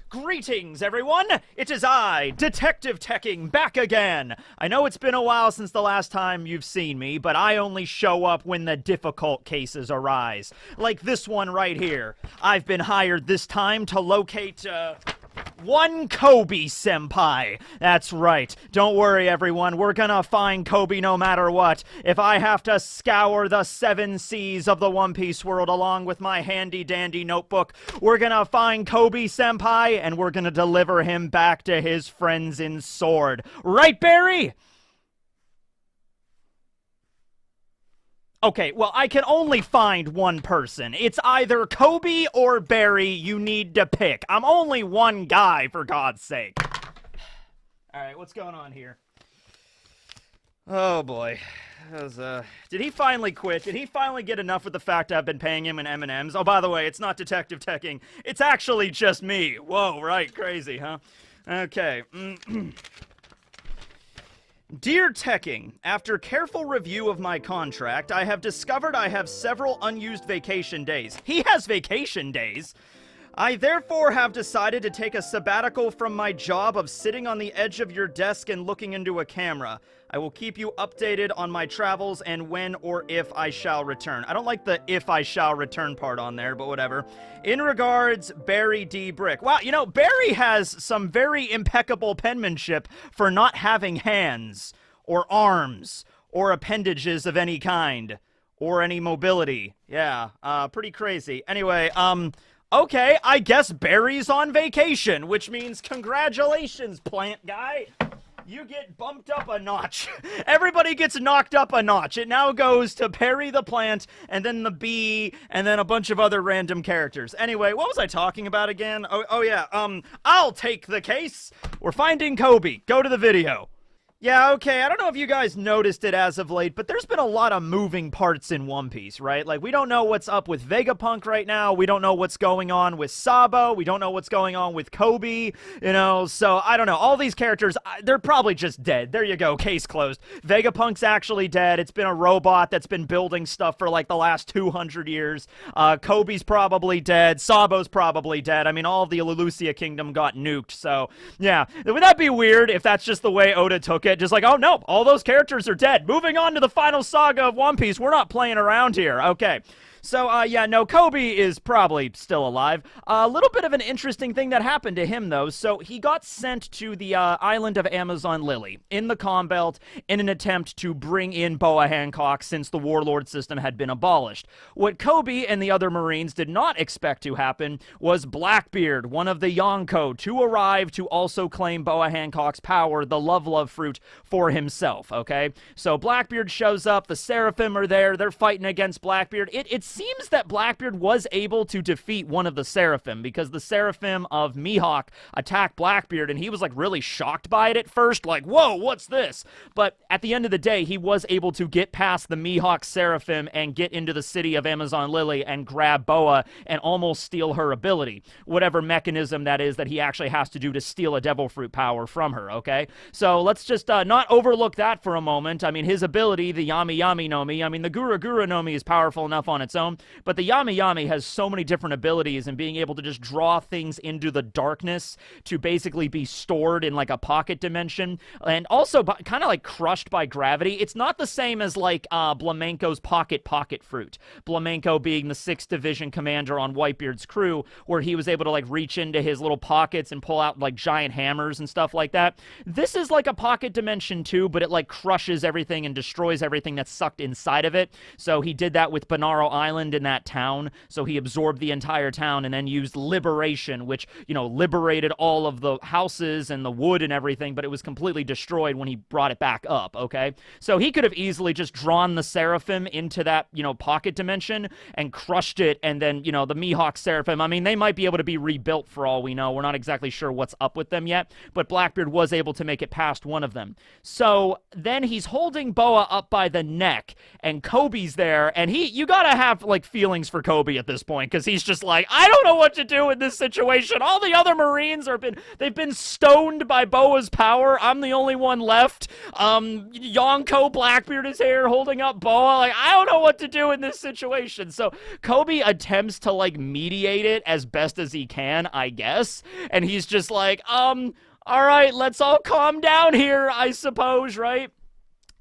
Greetings, everyone! It is I, Detective Tekking, back again! I know it's been a while since the last time you've seen me, but I only show up when the difficult cases arise. Like this one right here. I've been hired this time to locate, one Koby-senpai. That's right. Don't worry, everyone. We're gonna find Koby no matter what. If I have to scour the 7 seas of the One Piece world along with my handy-dandy notebook, we're gonna find Koby-senpai, and we're gonna deliver him back to his friends in SWORD. Right, Barry? Okay, well, I can only find one person. It's either Koby or Barry. You need to pick. I'm only one guy, for God's sake. Alright, what's going on here? Oh, boy. Did he finally quit? Did he finally get enough with the fact I've been paying him in M&Ms? Oh, by the way, it's not Detective Tekking. It's actually just me. Whoa, right, crazy, huh? Okay. Dear Tekking, after careful review of my contract, I have discovered I have several unused vacation days. He has vacation days! I therefore have decided to take a sabbatical from my job of sitting on the edge of your desk and looking into a camera. I will keep you updated on my travels and when or if I shall return. I don't like the if I shall return part on there, but whatever. In regards, Barry D. Brick. Wow, you know, Barry has some very impeccable penmanship for not having hands, or arms, or appendages of any kind, or any mobility. Yeah, pretty crazy. Anyway, okay, I guess Barry's on vacation, which means congratulations, plant guy. You get bumped up a notch. Everybody gets knocked up a notch. It now goes to Perry the plant, and then the bee, and then a bunch of other random characters. Anyway, what was I talking about again? Oh yeah, I'll take the case. We're finding Koby. Go to the video. Yeah, okay, I don't know if you guys noticed it as of late, but there's been a lot of moving parts in One Piece, right? Like, we don't know what's up with Vegapunk right now, we don't know what's going on with Sabo, we don't know what's going on with Koby, you know, so, I don't know, all these characters, they're probably just dead. There you go, case closed. Vegapunk's actually dead, it's been a robot that's been building stuff for, like, the last 200 years. Koby's probably dead, Sabo's probably dead, I mean, all of the Leloucia Kingdom got nuked, so, yeah. Would that be weird if that's just the way Oda took it? Just like, oh no, all those characters are dead. Moving on to the final saga of One Piece. We're not playing around here. Okay. So, yeah, no, Koby is probably still alive. A little bit of an interesting thing that happened to him, though. So, he got sent to the island of Amazon Lily in the Calm Belt in an attempt to bring in Boa Hancock since the warlord system had been abolished. What Koby and the other Marines did not expect to happen was Blackbeard, one of the Yonko, to arrive to also claim Boa Hancock's power, the love fruit, for himself, okay? So, Blackbeard shows up, the Seraphim are there, they're fighting against Blackbeard. It seems that Blackbeard was able to defeat one of the Seraphim, because the Seraphim of Mihawk attacked Blackbeard, and he was, like, really shocked by it at first, like, whoa, what's this? But at the end of the day, he was able to get past the Mihawk Seraphim and get into the city of Amazon Lily and grab Boa and almost steal her ability, whatever mechanism that is that he actually has to do to steal a devil fruit power from her, okay? So let's just not overlook that for a moment. I mean, his ability, the Yami Yami no Mi, I mean, the Gura Gura no Mi is powerful enough on its own, but the Yami Yami has so many different abilities, and being able to just draw things into the darkness to basically be stored in like a pocket dimension, and also kind of like crushed by gravity. It's not the same as like Blamenko's pocket fruit. Blamenko being the 6th Division commander on Whitebeard's crew, where he was able to like reach into his little pockets and pull out like giant hammers and stuff like that. This is like a pocket dimension too, but it like crushes everything and destroys everything that's sucked inside of it. So he did that with Bonaro Island in that town, so he absorbed the entire town and then used liberation, which, you know, liberated all of the houses and the wood and everything, but it was completely destroyed when he brought it back up, okay? So he could have easily just drawn the Seraphim into that, you know, pocket dimension and crushed it, and then, you know, the Mihawk Seraphim, I mean, they might be able to be rebuilt for all we know. We're not exactly sure what's up with them yet, but Blackbeard was able to make it past one of them. So then he's holding Boa up by the neck, and Koby's there, and you gotta have have, like, feelings for Koby at this point, because he's just like, I don't know what to do in this situation. All the other Marines they've been stoned by Boa's power. I'm the only one left. Yonko Blackbeard is here holding up Boa. Like, I don't know what to do in this situation. So Koby attempts to, like, mediate it as best as he can, I guess. And he's just like, all right, let's all calm down here, I suppose, right?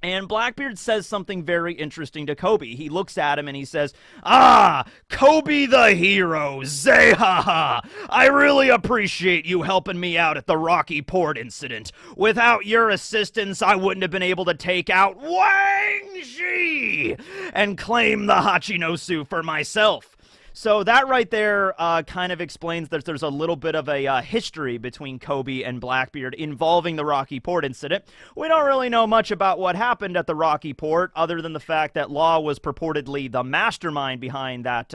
And Blackbeard says something very interesting to Koby. He looks at him and he says, Koby the hero, Zehaha. I really appreciate you helping me out at the Rocky Port incident. Without your assistance, I wouldn't have been able to take out Wang Zhi and claim the Hachinosu for myself. So that right there kind of explains that there's a little bit of a history between Koby and Blackbeard involving the Rocky Port incident. We don't really know much about what happened at the Rocky Port, other than the fact that Law was purportedly the mastermind behind that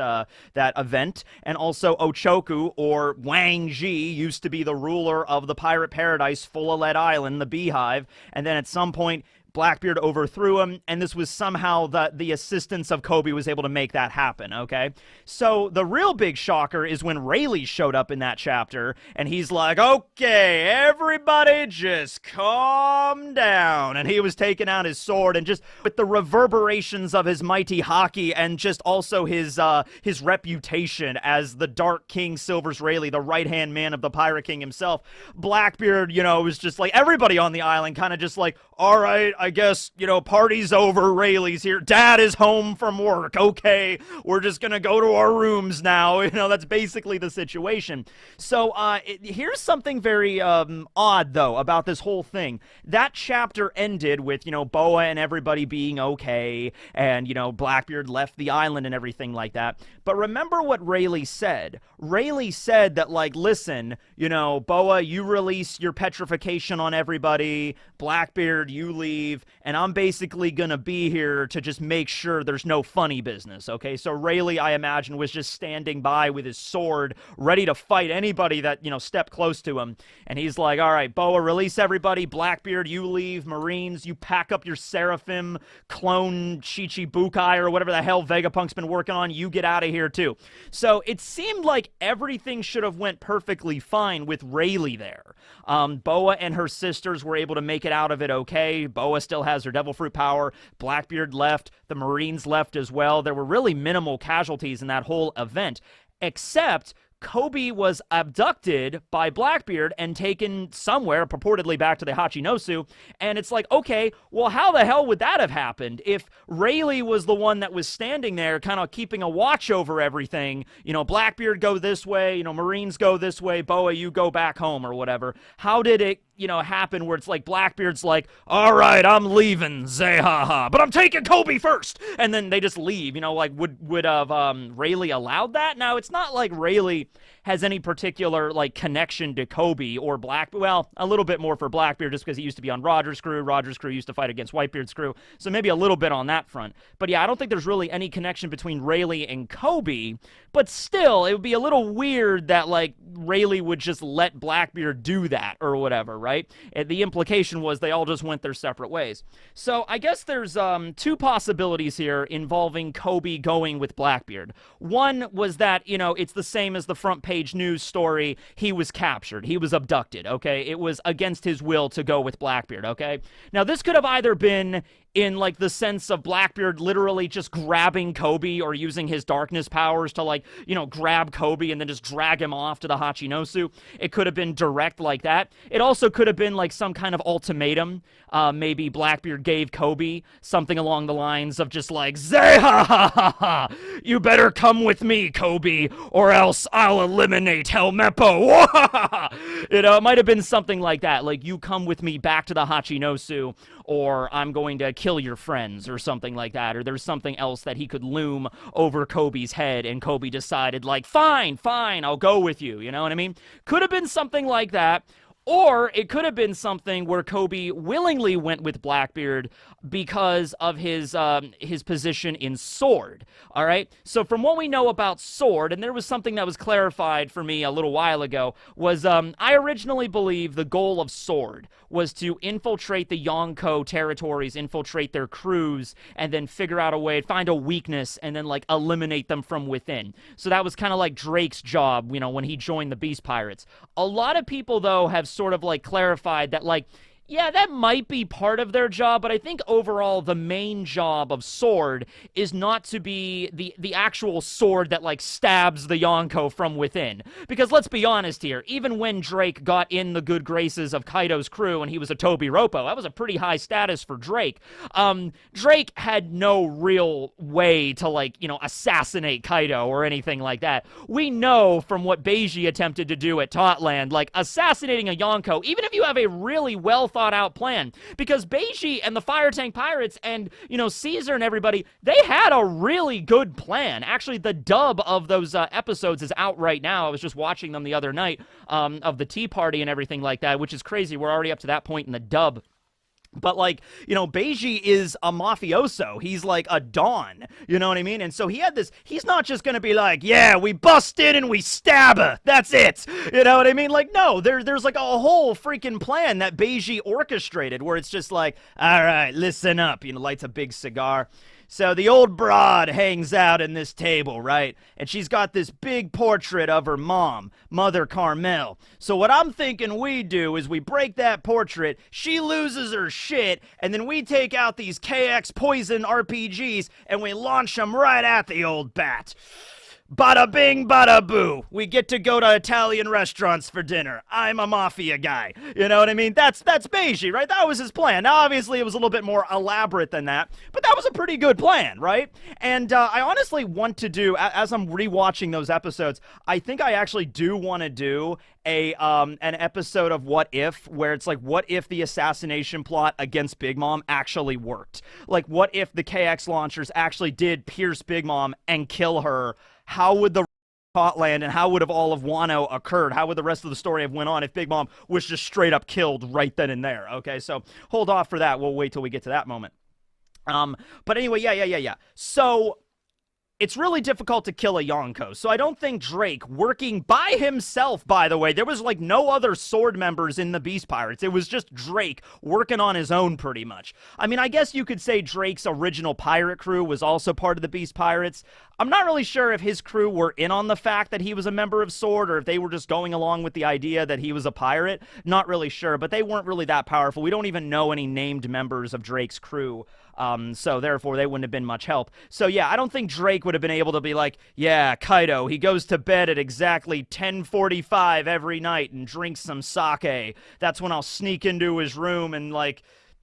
event, and also Ochoku, or Wang Zhi, used to be the ruler of the pirate paradise Full-Lead Island, the Beehive, and then at some point Blackbeard overthrew him, and this was somehow the assistance of Koby was able to make that happen, okay? So the real big shocker is when Rayleigh showed up in that chapter, and he's like, okay, everybody just calm down. And he was taking out his sword, and just with the reverberations of his mighty haki, and just also his reputation as the Dark King Silvers Rayleigh, the right-hand man of the Pirate King himself, Blackbeard, you know, was just like, everybody on the island kind of just like, all right, I guess, you know, party's over, Rayleigh's here, Dad is home from work, okay, we're just gonna go to our rooms now, you know, that's basically the situation. So, here's something very, odd, though, about this whole thing. That chapter ended with, you know, Boa and everybody being okay, and, you know, Blackbeard left the island and everything like that, but remember what Rayleigh said. Rayleigh said that, like, listen, you know, Boa, you release your petrification on everybody, Blackbeard, you leave, and I'm basically gonna be here to just make sure there's no funny business, okay? So Rayleigh, I imagine, was just standing by with his sword, ready to fight anybody that, you know, stepped close to him, and he's like, all right, Boa, release everybody, Blackbeard, you leave, Marines, you pack up your Seraphim, clone Chichibukai, or whatever the hell Vegapunk's been working on, you get out of here too. So it seemed like everything should have went perfectly fine with Rayleigh there. Boa and her sisters were able to make it out of it okay. Boa still has her Devil Fruit power. Blackbeard left. The Marines left as well. There were really minimal casualties in that whole event, except Koby was abducted by Blackbeard and taken somewhere, purportedly back to the Hachinosu, and it's like, okay, well, how the hell would that have happened if Rayleigh was the one that was standing there kind of keeping a watch over everything? You know, Blackbeard go this way, you know, Marines go this way, Boa, you go back home or whatever. How did it, you know, happen where it's like Blackbeard's like, all right, I'm leaving, Zehaha, but I'm taking Koby first, and then they just leave, you know, like, would Rayleigh allowed that? Now, it's not like Rayleigh has any particular, like, connection to Koby or well, a little bit more for Blackbeard just because he used to be on Roger's crew. Roger's crew used to fight against Whitebeard's crew, so maybe a little bit on that front. But yeah, I don't think there's really any connection between Rayleigh and Koby, but still, it would be a little weird that, like, Rayleigh would just let Blackbeard do that or whatever, right? The implication was they all just went their separate ways. So I guess there's two possibilities here involving Koby going with Blackbeard. One was that, you know, it's the same as the front page news story. He was captured. He was abducted, okay? It was against his will to go with Blackbeard, okay? Now, this could have either been in, like, the sense of Blackbeard literally just grabbing Koby or using his darkness powers to, like, you know, grab Koby and then just drag him off to the Hachinosu. It could have been direct like that. It also could have been, like, some kind of ultimatum. Maybe Blackbeard gave Koby something along the lines of just like, Zehahaha, you better come with me, Koby, or else I'll eliminate Helmeppo. You know, it might have been something like that, like, you come with me back to the Hachinosu, or I'm going to kill your friends, or something like that, or there's something else that he could loom over Koby's head, and Koby decided, like, fine, I'll go with you, you know what I mean? Could have been something like that. Or it could have been something where Koby willingly went with Blackbeard because of his position in SWORD. All right. So from what we know about SWORD, and there was something that was clarified for me a little while ago, was I originally believe the goal of SWORD was to infiltrate the Yonko territories, infiltrate their crews, and then figure out a way, find a weakness, and then like eliminate them from within. So that was kind of like Drake's job, you know, when he joined the Beast Pirates. A lot of people, though, have sort of like clarified that, like, yeah, that might be part of their job, but I think overall the main job of SWORD is not to be the actual sword that, like, stabs the Yonko from within. Because let's be honest here, even when Drake got in the good graces of Kaido's crew and he was a Toby Roppo, that was a pretty high status for Drake. Drake had no real way to, like, you know, assassinate Kaido or anything like that. We know from what Beiji attempted to do at Totland, like, assassinating a Yonko, even if you have a really well thought out plan, because Beiji and the Fire Tank Pirates and, you know, Caesar and everybody, they had a really good plan. Actually, the dub of those episodes is out right now. I was just watching them the other night, of the Tea Party and everything like that, which is crazy. We're already up to that point in the dub. But, like, you know, Beiji is a mafioso. He's like a Don, you know what I mean? And so he had this, he's not just gonna be like, yeah, we bust in and we stab her, that's it, you know what I mean? Like, no, there's like a whole freaking plan that Beiji orchestrated where it's just like, all right, listen up, you know, lights a big cigar. So the old broad hangs out in this table, right? And she's got this big portrait of her mom, Mother Carmel. So what I'm thinking we do is we break that portrait, she loses her shit, and then we take out these KX Poison RPGs and we launch them right at the old bat. Bada bing, bada boo. We get to go to Italian restaurants for dinner. I'm a mafia guy. You know what I mean? That's Beiji, right? That was his plan. Now, obviously, it was a little bit more elaborate than that, but that was a pretty good plan, right? And I honestly want to do, as I'm rewatching those episodes, I think I actually do want to do an episode of What If, where it's like, what if the assassination plot against Big Mom actually worked? Like, what if the KX launchers actually did pierce Big Mom and kill her? How would the Totland and how would have all of Wano occurred? How would the rest of the story have went on if Big Mom was just straight up killed right then and there? Okay, so hold off for that. We'll wait till we get to that moment. But anyway, yeah. So it's really difficult to kill a Yonko, so I don't think Drake, working by himself, by the way, there was like no other SWORD members in the Beast Pirates. It was just Drake working on his own pretty much. I mean, I guess you could say Drake's original pirate crew was also part of the Beast Pirates. I'm not really sure if his crew were in on the fact that he was a member of SWORD or if they were just going along with the idea that he was a pirate. Not really sure, but they weren't really that powerful. We don't even know any named members of Drake's crew. So therefore they wouldn't have been much help. So yeah, I don't think Drake would have been able to be like, yeah, Kaido, he goes to bed at exactly 10:45 every night and drinks some sake. That's when I'll sneak into his room and, like,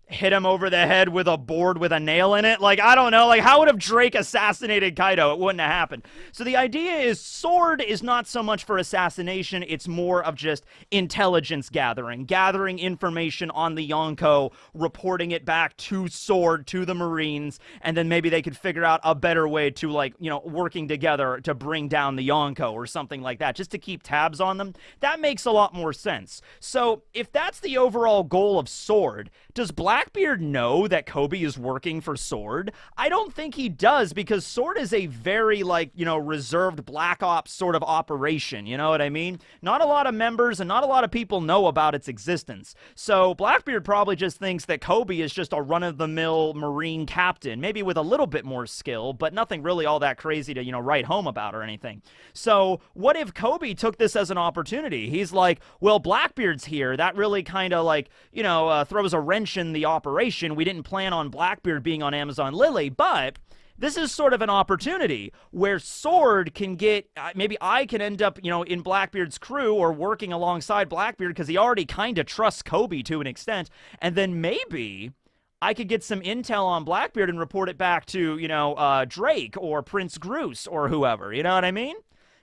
hit him over the head with a board with a nail in it. Like, I don't know. Like, how would have Drake assassinated Kaido? It wouldn't have happened. So the idea is SWORD is not so much for assassination. It's more of just intelligence gathering information on the Yonko, reporting it back to SWORD, to the Marines, and then maybe they could figure out a better way to, like, you know, working together to bring down the Yonko or something like that, just to keep tabs on them. That makes a lot more sense. So if that's the overall goal of SWORD, does Blackbeard know that Koby is working for SWORD? I don't think he does, because SWORD is a very, like, you know, reserved Black Ops sort of operation, you know what I mean? Not a lot of members and not a lot of people know about its existence. So Blackbeard probably just thinks that Koby is just a run-of-the-mill Marine captain, maybe with a little bit more skill, but nothing really all that crazy to, you know, write home about or anything. So what if Koby took this as an opportunity? He's like, well, Blackbeard's here. That really kind of, like, you know, throws a wrench in the operation. We didn't plan on Blackbeard being on Amazon Lily, but this is sort of an opportunity where SWORD can get, maybe I can end up, you know, in Blackbeard's crew or working alongside Blackbeard because he already kind of trusts Koby to an extent, and then maybe I could get some intel on Blackbeard and report it back to, you know, Drake or Prince Groose or whoever, you know what I mean?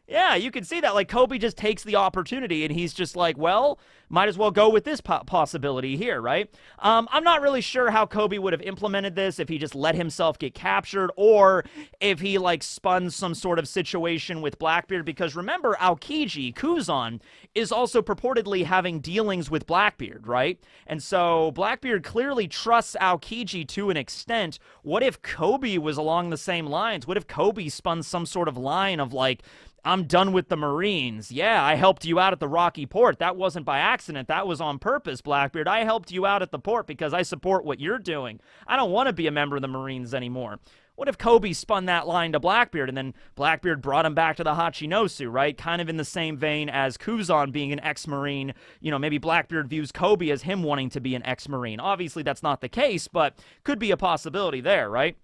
Yeah, you can see that. Like, Koby just takes the opportunity, and he's just like, well, might as well go with this possibility here, right? I'm not really sure how Koby would have implemented this, if he just let himself get captured, or if he, like, spun some sort of situation with Blackbeard, because remember, Aokiji, Kuzan, is also purportedly having dealings with Blackbeard, right? And so Blackbeard clearly trusts Aokiji to an extent. What if Koby was along the same lines? What if Koby spun some sort of line of, like, I'm done with the Marines. Yeah, I helped you out at the Rocky Port. That wasn't by accident. That was on purpose, Blackbeard. I helped you out at the port because I support what you're doing. I don't want to be a member of the Marines anymore. What if Koby spun that line to Blackbeard, and then Blackbeard brought him back to the Hachinosu, right? Kind of in the same vein as Kuzan being an ex-Marine. You know, maybe Blackbeard views Koby as him wanting to be an ex-Marine. Obviously, that's not the case, but could be a possibility there, right?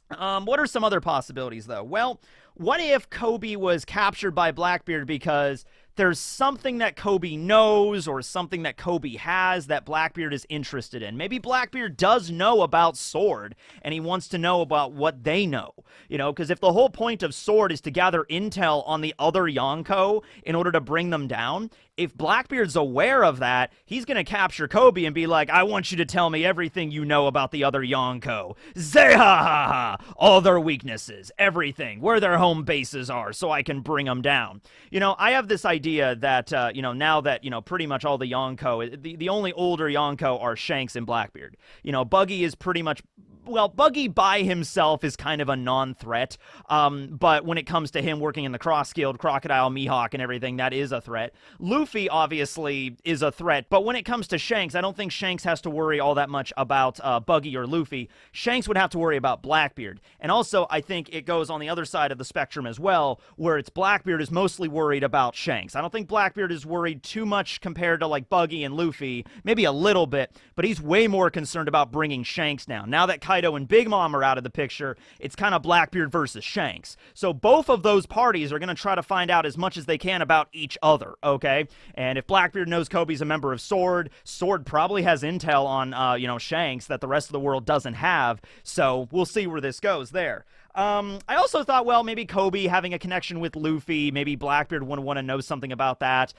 What are some other possibilities, though? Well, what if Koby was captured by Blackbeard because there's something that Koby knows or something that Koby has that Blackbeard is interested in? Maybe Blackbeard does know about SWORD, and he wants to know about what they know. You know, because if the whole point of SWORD is to gather intel on the other Yonko in order to bring them down, if Blackbeard's aware of that, he's going to capture Koby and be like, I want you to tell me everything you know about the other Yonko. Zehahaha! All their weaknesses, everything, where their home bases are, so I can bring them down. You know, I have this idea that, you know, now that, you know, pretty much all the Yonko, the only older Yonko are Shanks and Blackbeard. You know, Buggy is pretty much... Well, Buggy by himself is kind of a non-threat, but when it comes to him working in the Cross Guild, Crocodile, Mihawk, and everything, that is a threat. Luffy, obviously, is a threat, but when it comes to Shanks, I don't think Shanks has to worry all that much about Buggy or Luffy. Shanks would have to worry about Blackbeard. And also, I think it goes on the other side of the spectrum as well, where it's Blackbeard is mostly worried about Shanks. I don't think Blackbeard is worried too much compared to, like, Buggy and Luffy, maybe a little bit, but he's way more concerned about bringing Shanks down. Now that Kaido and Big Mom are out of the picture, it's kind of Blackbeard versus Shanks. So both of those parties are going to try to find out as much as they can about each other, okay? And if Blackbeard knows Koby's a member of SWORD, SWORD probably has intel on, you know, Shanks that the rest of the world doesn't have, so we'll see where this goes there. I also thought, well, maybe Koby having a connection with Luffy, maybe Blackbeard would want to know something about that.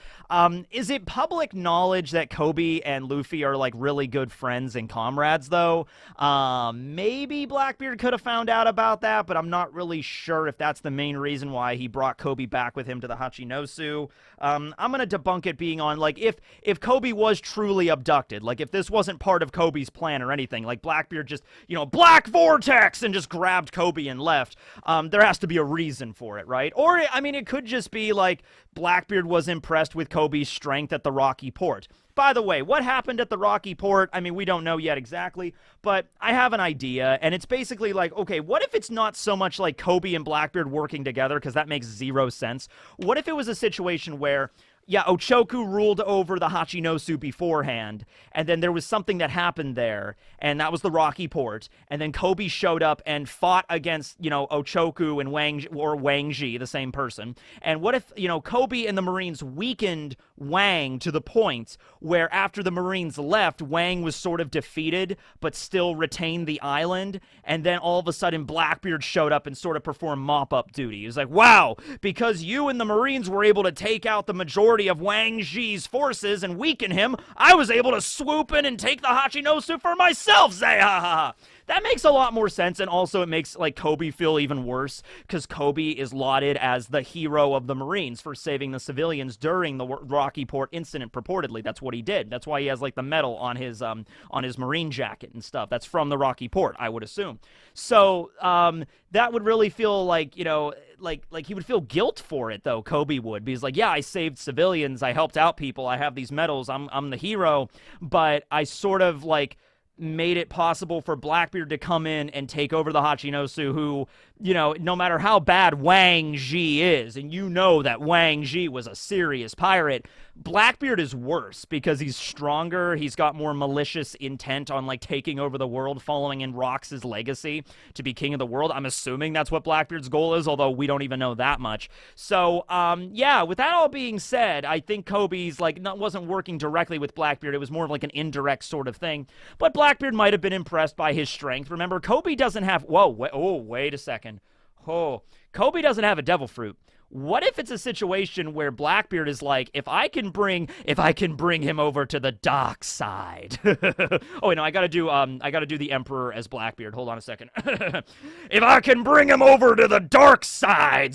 Is it public knowledge that Koby and Luffy are, like, really good friends and comrades, though? Maybe Blackbeard could have found out about that, but I'm not really sure if that's the main reason why he brought Koby back with him to the Hachinosu. I'm gonna debunk it being on, like, if Koby was truly abducted, like, if this wasn't part of Koby's plan or anything, like, Blackbeard just, you know, Black Vortex, and just grabbed Koby and left, there has to be a reason for it, right? Or, I mean, it could just be, like, Blackbeard was impressed with Koby's strength at the Rocky Port. By the way, what happened at the Rocky Port? I mean, we don't know yet exactly, but I have an idea, and it's basically like, okay, what if it's not so much like Koby and Blackbeard working together, because that makes zero sense. What if it was a situation where, yeah, Ochoku ruled over the Hachinosu beforehand, and then there was something that happened there, and that was the Rocky Port, and then Koby showed up and fought against, you know, Ochoku and Wang Ji, the same person. And what if, you know, Koby and the Marines weakened Wang to the point where after the Marines left, Wang was sort of defeated, but still retained the island, and then all of a sudden Blackbeard showed up and sort of performed mop-up duty. He was like, wow, because you and the Marines were able to take out the majority of Wang Ji's forces and weaken him, I was able to swoop in and take the Hachinosu for myself, Zehaha! That makes a lot more sense, and also it makes, like, Koby feel even worse, because Koby is lauded as the hero of the Marines for saving the civilians during the Rocky Port incident, purportedly. That's what he did. That's why he has, like, the medal on his Marine jacket and stuff. That's from the Rocky Port, I would assume. So, that would really feel like, you know, like he would feel guilt for it, though, Koby would. Because, like, yeah, I saved civilians, I helped out people, I have these medals, I'm the hero, but I sort of, like, made it possible for Blackbeard to come in and take over the Hachinosu, who, you know, no matter how bad Wang Ji is, and you know that Wang Ji was a serious pirate, Blackbeard is worse because he's stronger, he's got more malicious intent on, like, taking over the world, following in Rox's legacy to be king of the world. I'm assuming that's what Blackbeard's goal is, although we don't even know that much. So, yeah, with that all being said, I think Koby's, like, wasn't working directly with Blackbeard, it was more of, like, an indirect sort of thing, but Blackbeard might have been impressed by his strength. Remember, Koby doesn't have, whoa, wait a second. Oh, Koby doesn't have a devil fruit. what if it's a situation where Blackbeard is like, if I can bring him over to the dark side. Oh wait, no, I gotta do the Emperor as Blackbeard. Hold on a second. If I can bring him over to the dark side,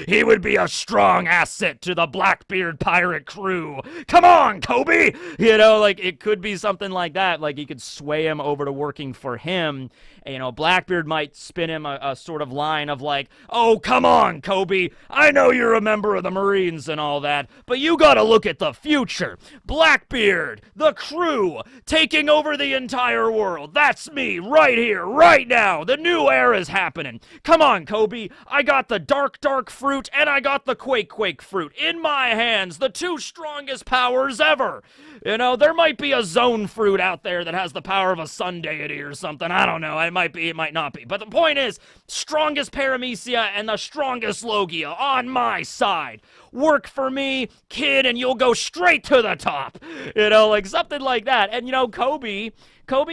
he would be a strong asset to the Blackbeard pirate crew. Come on, Koby! You know, like, it could be something like that. Like, he could sway him over to working for him. And, you know, Blackbeard might spin him a sort of line of like, oh, come on, Koby. I know you're a member of the Marines and all that, but you gotta look at the future. Blackbeard, the crew, taking over the entire world. That's me, right here, right now. The new era's happening. Come on, Koby. I got the dark fruit, and I got the quake fruit in my hands. The two strongest powers ever. You know, there might be a zone fruit out there that has the power of a sun deity or something. I don't know. It might be, it might not be. But the point is, strongest Paramecia and the strongest Logia on my side. Work for me, kid, and you'll go straight to the top. You know, like something like that. And, you know, Koby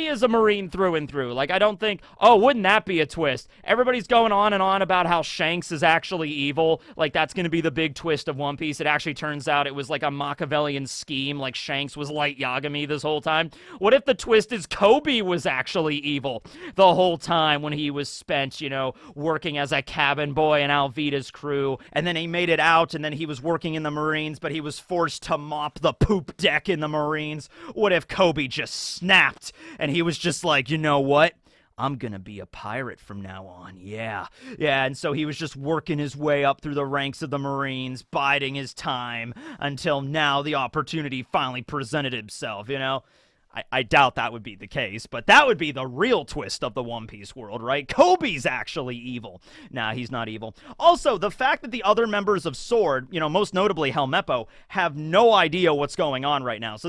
is a Marine through and through. Like, I don't think, oh, wouldn't that be a twist? Everybody's going on and on about how Shanks is actually evil. Like, that's going to be the big twist of One Piece. It actually turns out it was like a Machiavellian scheme. Like, Shanks was Light Yagami this whole time. What if the twist is Koby was actually evil the whole time when he was spent, you know, working as a cabin boy in Alvida's crew, and then he made it out, and then he was working in the Marines, but he was forced to mop the poop deck in the Marines? What if Koby just snapped and he was just like, you know what? I'm gonna be a pirate from now on. Yeah, and so he was just working his way up through the ranks of the Marines, biding his time until now the opportunity finally presented himself, you know? I doubt that would be the case, but that would be the real twist of the One Piece world, right? Koby's actually evil. Nah, he's not evil. Also, the fact that the other members of SWORD, you know, most notably Helmeppo, have no idea what's going on right now. So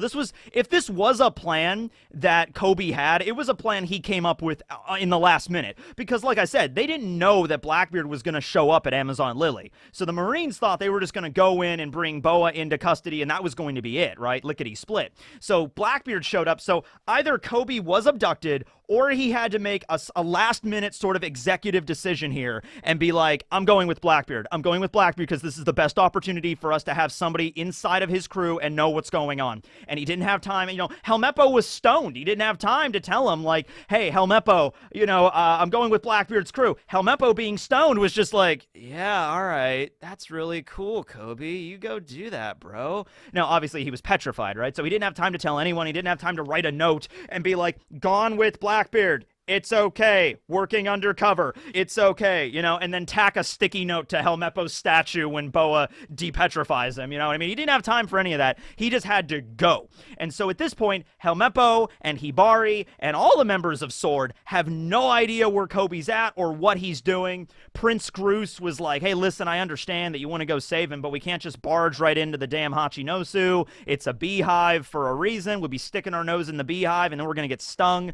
if this was a plan that Koby had, it was a plan he came up with in the last minute. Because, like I said, they didn't know that Blackbeard was going to show up at Amazon Lily. So the Marines thought they were just going to go in and bring Boa into custody, and that was going to be it, right? Lickety split. So Blackbeard showed up. So either Koby was abducted or he had to make a last-minute sort of executive decision here and be like, I'm going with Blackbeard. I'm going with Blackbeard because this is the best opportunity for us to have somebody inside of his crew and know what's going on. And he didn't have time. You know, Helmeppo was stoned. He didn't have time to tell him, like, hey, Helmeppo, you know, I'm going with Blackbeard's crew. Helmeppo being stoned was just like, yeah, all right, that's really cool, Koby. You go do that, bro. Now, obviously, he was petrified, right? So he didn't have time to tell anyone. He didn't have time to write a note and be like, gone with Blackbeard. It's okay. Working undercover. It's okay. You know, and then tack a sticky note to Helmeppo's statue when Boa depetrifies him. You know what I mean? He didn't have time for any of that. He just had to go. And so at this point, Helmeppo and Hibari and all the members of SWORD have no idea where Koby's at or what he's doing. Prince Groose was like, hey, listen, I understand that you want to go save him, but we can't just barge right into the damn Hachinosu. It's a beehive for a reason. We'll be sticking our nose in the beehive, and then we're going to get stung.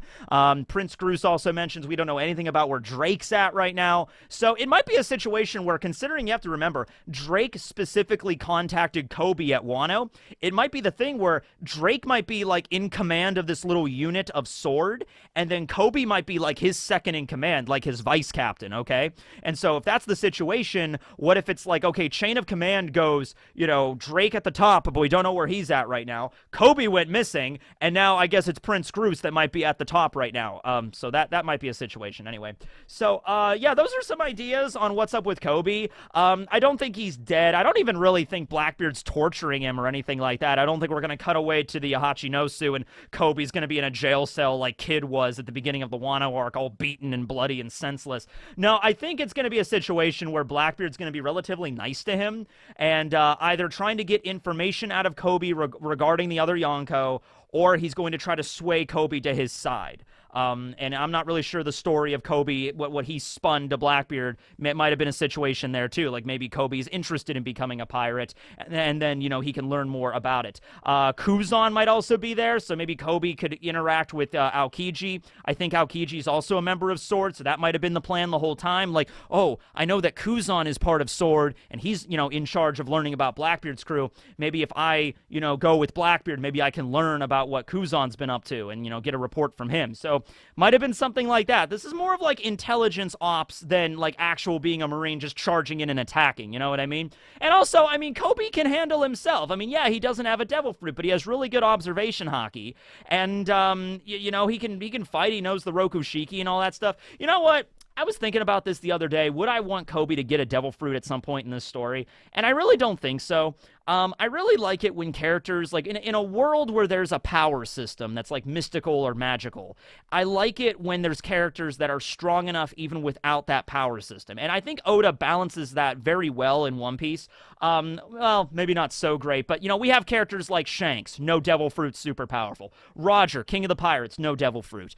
Prince Groose also mentions we don't know anything about where Drake's at right now. So it might be a situation where, considering you have to remember, Drake specifically contacted Koby at Wano, it might be the thing where Drake might be like in command of this little unit of SWORD, and then Koby might be like his second in command, like his vice captain, okay? And so if that's the situation, what if it's like, okay, chain of command goes, you know, Drake at the top, but we don't know where he's at right now. Koby went missing, and now I guess it's Prince Groose that might be at the top right now. So that might be a situation anyway. So, yeah, those are some ideas on what's up with Koby. I don't think he's dead. I don't even really think Blackbeard's torturing him or anything like that. I don't think we're going to cut away to the Hachinosu and Koby's going to be in a jail cell like Kid was at the beginning of the Wano arc, all beaten and bloody and senseless. No, I think it's going to be a situation where Blackbeard's going to be relatively nice to him and either trying to get information out of Koby regarding the other Yonko, or he's going to try to sway Koby to his side. And I'm not really sure the story of Koby, what he spun to Blackbeard. It might have been a situation there too, like maybe Koby's interested in becoming a pirate, and then, you know, he can learn more about it. Kuzan might also be there, so maybe Koby could interact with Aokiji. I think Aokiji's also a member of SWORD, so that might have been the plan the whole time. Like, oh, I know that Kuzan is part of SWORD, and he's, you know, in charge of learning about Blackbeard's crew. Maybe if I, you know, go with Blackbeard, maybe I can learn about what Kuzan's been up to and, you know, get a report from him. So So might have been something like that. This is more of like intelligence ops than like actual being a Marine just charging in and attacking, you know what I mean? And also, I mean, Koby can handle himself. I mean, yeah, he doesn't have a devil fruit, but he has really good observation hockey. And, you know, he can fight. He knows the Rokushiki and all that stuff. You know what? I was thinking about this the other day. Would I want Koby to get a devil fruit at some point in this story? And I really don't think so. I really like it when characters, like, in a world where there's a power system that's, like, mystical or magical, I like it when there's characters that are strong enough even without that power system. And I think Oda balances that very well in One Piece. Well, maybe not so great, but, you know, we have characters like Shanks, no devil fruit, super powerful. Roger, King of the Pirates, no devil fruit.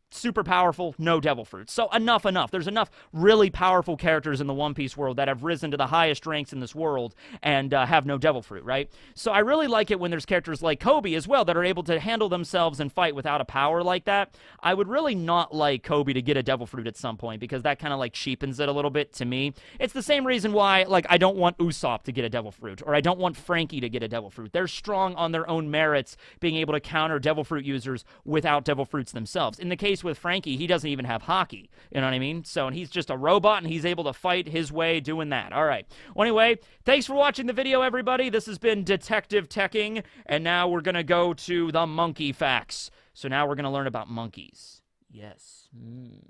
Super powerful, no devil fruit. So enough. There's enough really powerful characters in the One Piece world that have risen to the highest ranks in this world and have no devil fruit, right? So I really like it when there's characters like Koby as well that are able to handle themselves and fight without a power like that. I would really not like Koby to get a devil fruit at some point because that kind of like cheapens it a little bit to me. It's the same reason why like I don't want Usopp to get a devil fruit or I don't want Frankie to get a devil fruit. They're strong on their own merits, being able to counter devil fruit users without devil fruits themselves. In the case with Frankie, he doesn't even have hockey, you know what I mean? So, and he's just a robot, and he's able to fight his way doing that. All right. Well, anyway, thanks for watching the video, everybody. This has been Detective Tekking, and now we're going to go to the monkey facts. So now we're going to learn about monkeys. Yes. You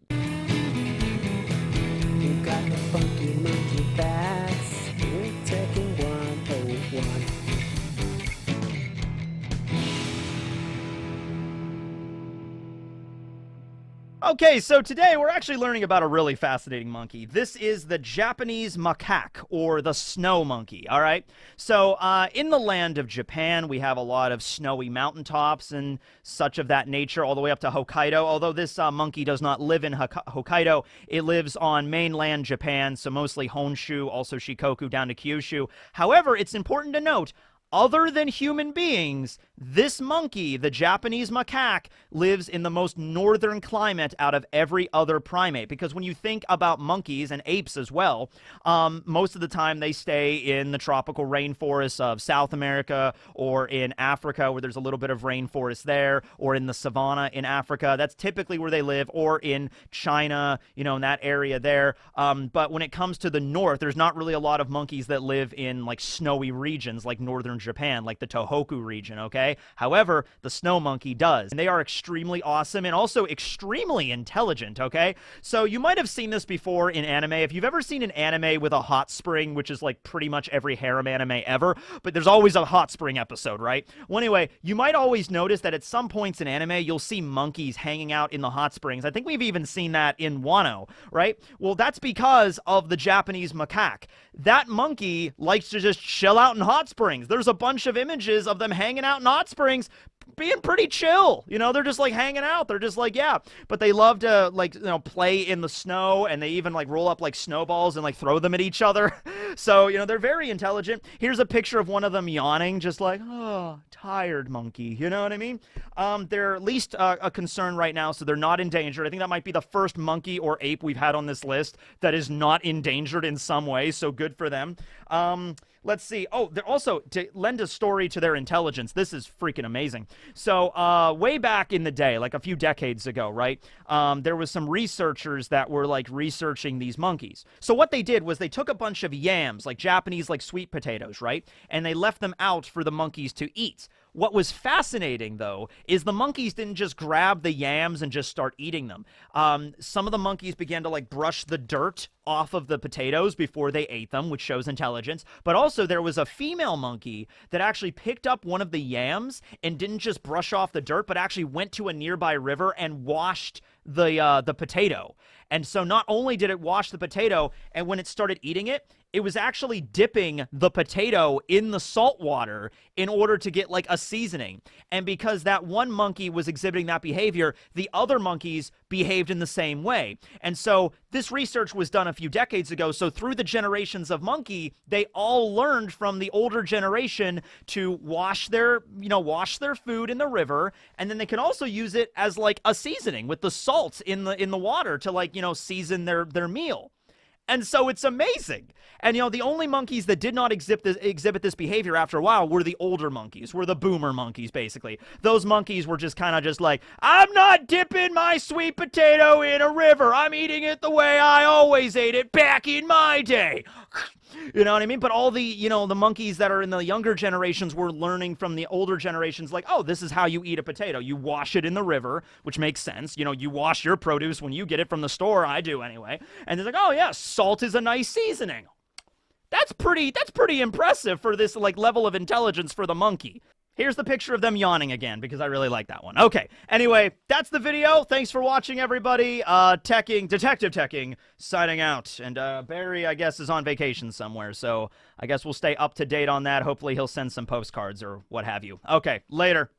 got the funky monkey facts with Tekking101. Okay, so today we're actually learning about a really fascinating monkey. This is the Japanese macaque, or the snow monkey, all right? So in the land of Japan, we have a lot of snowy mountaintops and such of that nature, all the way up to Hokkaido. Although this monkey does not live in Hokkaido, it lives on mainland Japan, so mostly Honshu, also Shikoku, down to Kyushu. However, it's important to note, other than human beings, this monkey, the Japanese macaque, lives in the most northern climate out of every other primate. Because when you think about monkeys and apes as well, most of the time they stay in the tropical rainforests of South America or in Africa where there's a little bit of rainforest there, or in the savanna in Africa. That's typically where they live, or in China, you know, in that area there. But when it comes to the north, there's not really a lot of monkeys that live in like snowy regions like northern Japan, like the Tohoku region, okay? However, the snow monkey does. And they are extremely awesome and also extremely intelligent, okay? So you might have seen this before in anime. If you've ever seen an anime with a hot spring, which is like pretty much every harem anime ever, but there's always a hot spring episode, right? Well, anyway, you might always notice that at some points in anime, you'll see monkeys hanging out in the hot springs. I think we've even seen that in Wano, right? Well, that's because of the Japanese macaque. That monkey likes to just chill out in hot springs. There's a bunch of images of them hanging out in hot springs, being pretty chill. You know, they're just like hanging out. They're just like, yeah. But they love to like, you know, play in the snow, and they even like roll up like snowballs and like throw them at each other. So, you know, they're very intelligent. Here's a picture of one of them yawning, just like, oh, tired monkey. You know what I mean? They're at least a concern right now, so they're not endangered. I think that might be the first monkey or ape we've had on this list that is not endangered in some way, so good for them. Let's see. Oh, they're also, to lend a story to their intelligence, this is freaking amazing. So, way back in the day, like a few decades ago, right, there was some researchers that were, like, researching these monkeys. So what they did was they took a bunch of yams, like Japanese, like, sweet potatoes, right, and they left them out for the monkeys to eat. What was fascinating, though, is the monkeys didn't just grab the yams and just start eating them. Some of the monkeys began to, like, brush the dirt off of the potatoes before they ate them, which shows intelligence. But also, there was a female monkey that actually picked up one of the yams and didn't just brush off the dirt, but actually went to a nearby river and washed the potato. And so not only did it wash the potato, and when it started eating it, it was actually dipping the potato in the salt water in order to get like a seasoning. And because that one monkey was exhibiting that behavior, the other monkeys behaved in the same way. And so this research was done a few decades ago. So through the generations of monkey, they all learned from the older generation to wash their food in the river. And then they can also use it as like a seasoning with the salt in the water to like, season their meal. And so it's amazing. And, you know, the only monkeys that did not exhibit this behavior after a while were the older monkeys, were the boomer monkeys, basically. Those monkeys were just kind of just like, I'm not dipping my sweet potato in a river. I'm eating it the way I always ate it back in my day. You know what I mean? But all the, you know, the monkeys that are in the younger generations were learning from the older generations, like, oh, this is how you eat a potato. You wash it in the river, which makes sense. You know, you wash your produce when you get it from the store. I do anyway. And they're like, oh, yeah, salt is a nice seasoning. That's pretty impressive for this, like, level of intelligence for the monkey. Here's the picture of them yawning again, because I really like that one. Okay, anyway, that's the video. Thanks for watching, everybody. Detective Tekking, signing out. And Barry, I guess, is on vacation somewhere, so I guess we'll stay up to date on that. Hopefully he'll send some postcards or what have you. Okay, later.